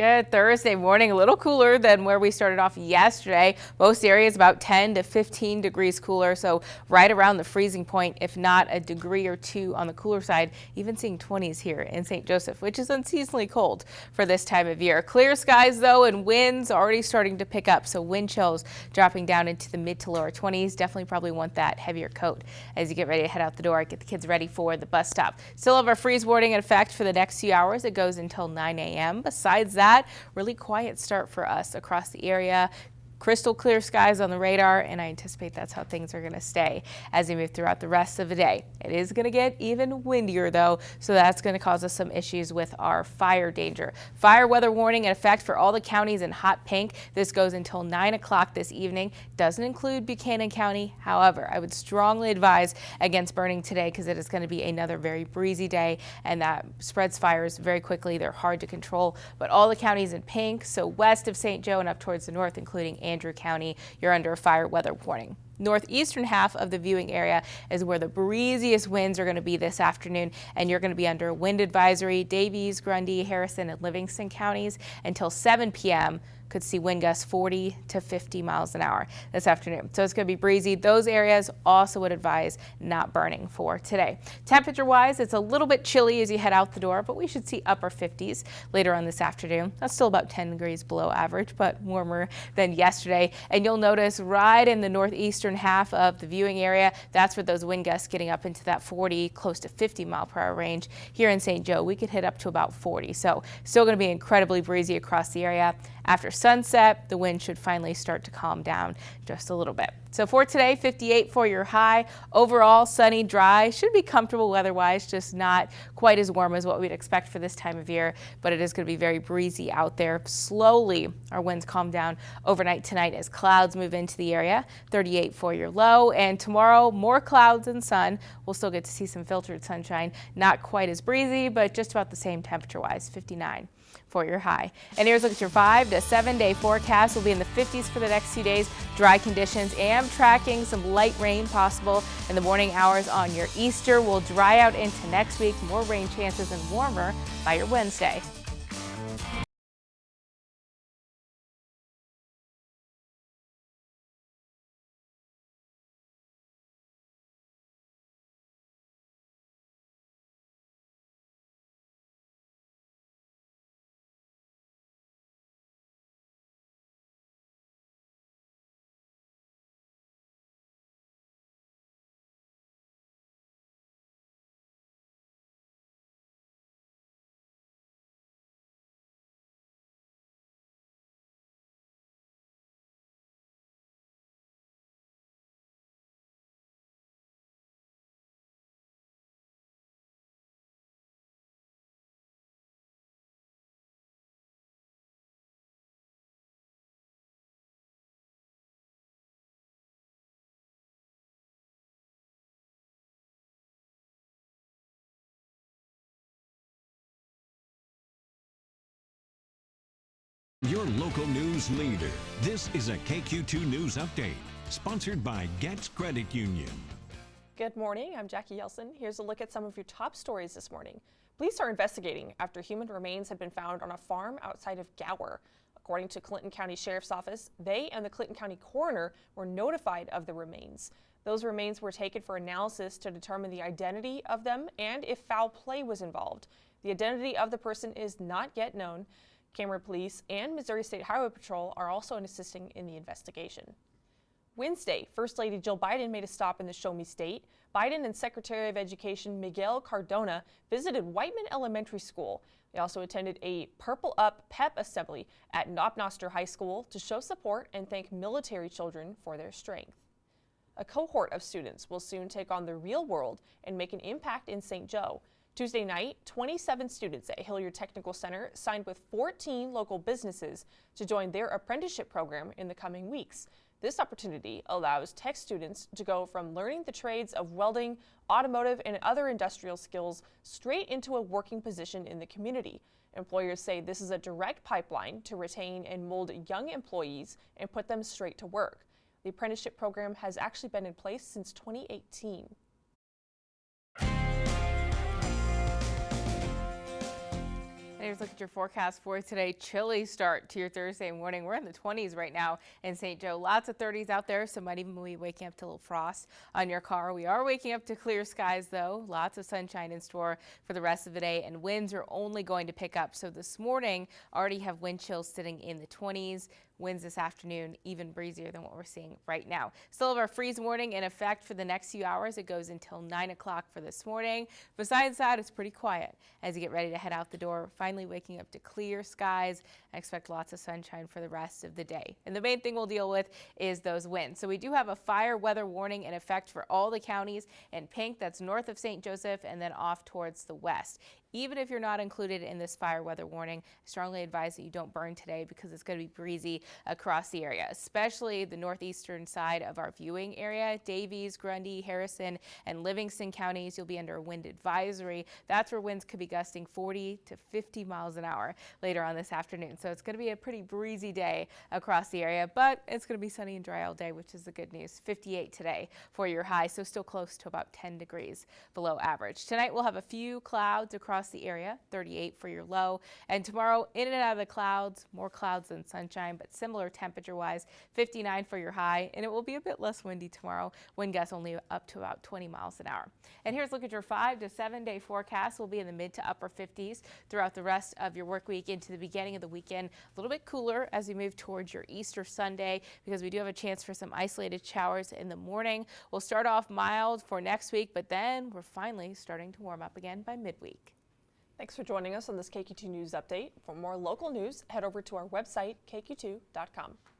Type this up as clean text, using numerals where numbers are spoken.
Good. Thursday morning, a little cooler than where we started off yesterday. Most areas about 10 to 15 degrees cooler, so right around the freezing point, if not a degree or two on the cooler side. Even seeing 20s here in St. Joseph, which is unseasonably cold for this time of year. Clear skies though, and winds already starting to pick up, so wind chills dropping down into the mid to lower 20s. Definitely probably want that heavier coat as you get ready to head out the door. Get the kids ready for the bus stop. Still have our freeze warning in effect for the next few hours. It goes until 9 a.m. Besides that, really quiet start for us across the area. Crystal clear skies on the radar, and I anticipate that's how things are going to stay as we move throughout the rest of the day. It is going to get even windier though, so that's going to cause us some issues with our fire danger. Fire weather warning in effect for all the counties in hot pink. This goes until 9 o'clock this evening. Doesn't include Buchanan County. However, I would strongly advise against burning today because it is going to be another very breezy day, and that spreads fires very quickly. They're hard to control, but all the counties in pink, so west of St. Joe and up towards the north, including Andrew County, you're under a fire weather warning. Northeastern half of the viewing area is where the breeziest winds are going to be this afternoon, and you're going to be under a wind advisory. Davies, Grundy, Harrison, and Livingston counties until 7 p.m. could see wind gusts 40 to 50 miles an hour this afternoon. So it's going to be breezy. Those areas also would advise not burning for today. Temperature wise, it's a little bit chilly as you head out the door, but we should see upper 50s later on this afternoon. That's still about 10 degrees below average, but warmer than yesterday. And you'll notice right in the northeastern half of the viewing area, that's where those wind gusts getting up into that 40, close to 50 mile per hour range. Here in St. Joe, we could hit up to about 40. So still going to be incredibly breezy across the area. After sunset, the wind should finally start to calm down just a little bit. So for today, 58 for your high. Overall, sunny, dry. Should be comfortable weather-wise, just not quite as warm as what we'd expect for this time of year, but it is going to be very breezy out there. Slowly, our winds calm down overnight tonight as clouds move into the area. 38 for your low, and tomorrow, more clouds and sun. We'll still get to see some filtered sunshine. Not quite as breezy, but just about the same temperature-wise, 59 for your high. And here's a look at your 5 to 7 day forecast. We'll be in the 50s for the next few days. Dry conditions and tracking some light rain possible in the morning hours on your Easter. Will dry out into next week. More rain chances and warmer by your Wednesday. Your local news leader. This is a KQ2 News Update, sponsored by Getz Credit Union. Good morning, I'm Jackie Yelson. Here's a look at some of your top stories this morning. Police are investigating after human remains had been found on a farm outside of Gower. According to Clinton County Sheriff's Office, they and the Clinton County Coroner were notified of the remains. Those remains were taken for analysis to determine the identity of them and if foul play was involved. The identity of the person is not yet known. Cameron Police and Missouri State Highway Patrol are also assisting in the investigation. Wednesday, First Lady Jill Biden made a stop in the Show Me State. Biden and Secretary of Education Miguel Cardona visited Whiteman Elementary School. They also attended a Purple Up pep assembly at Knob-Noster High School to show support and thank military children for their strength. A cohort of students will soon take on the real world and make an impact in St. Joe. Tuesday night, 27 students at Hilliard Technical Center signed with 14 local businesses to join their apprenticeship program in the coming weeks. This opportunity allows tech students to go from learning the trades of welding, automotive, and other industrial skills straight into a working position in the community. Employers say this is a direct pipeline to retain and mold young employees and put them straight to work. The apprenticeship program has actually been in place since 2018. Here's a look at your your forecast for today. Chilly start to your Thursday morning. We're in the 20s right now in St. Joe. Lots of 30s out there, so might even be waking up to a little frost on your car. We are waking up to clear skies, though. Lots of sunshine in store for the rest of the day, and winds are only going to pick up. So this morning, already have wind chills sitting in the 20s. Winds this afternoon even breezier than what we're seeing right now. Still have our freeze warning in effect for the next few hours. It goes until 9 o'clock for this morning. Besides that, it's pretty quiet as you get ready to head out the door. Finally waking up to clear skies. I expect lots of sunshine for the rest of the day. And the main thing we'll deal with is those winds. So we do have a fire weather warning in effect for all the counties in pink. That's north of St. Joseph and then off towards the west. Even if you're not included in this fire weather warning, I strongly advise that you don't burn today because it's going to be breezy across the area, especially the northeastern side of our viewing area. Davies, Grundy, Harrison, and Livingston counties, you'll be under a wind advisory. That's where winds could be gusting 40 to 50 miles an hour later on this afternoon. So it's going to be a pretty breezy day across the area, but it's going to be sunny and dry all day, which is the good news. 58 today for your high, so still close to about 10 degrees below average. Tonight we'll have a few clouds across the area, 38 for your low, and tomorrow in and out of the clouds, more clouds than sunshine, but similar temperature wise, 59 for your high, and it will be a bit less windy tomorrow. Wind gusts only up to about 20 miles an hour. And here's a look at your 5 to 7 day forecast. We'll be in the mid to upper 50s throughout the rest of your work week into the beginning of the weekend. A little bit cooler as we move towards your Easter Sunday because we do have a chance for some isolated showers in the morning. We'll start off mild for next week, but then we're finally starting to warm up again by midweek. Thanks for joining us on this KQ2 News Update. For more local news, head over to our website, kq2.com.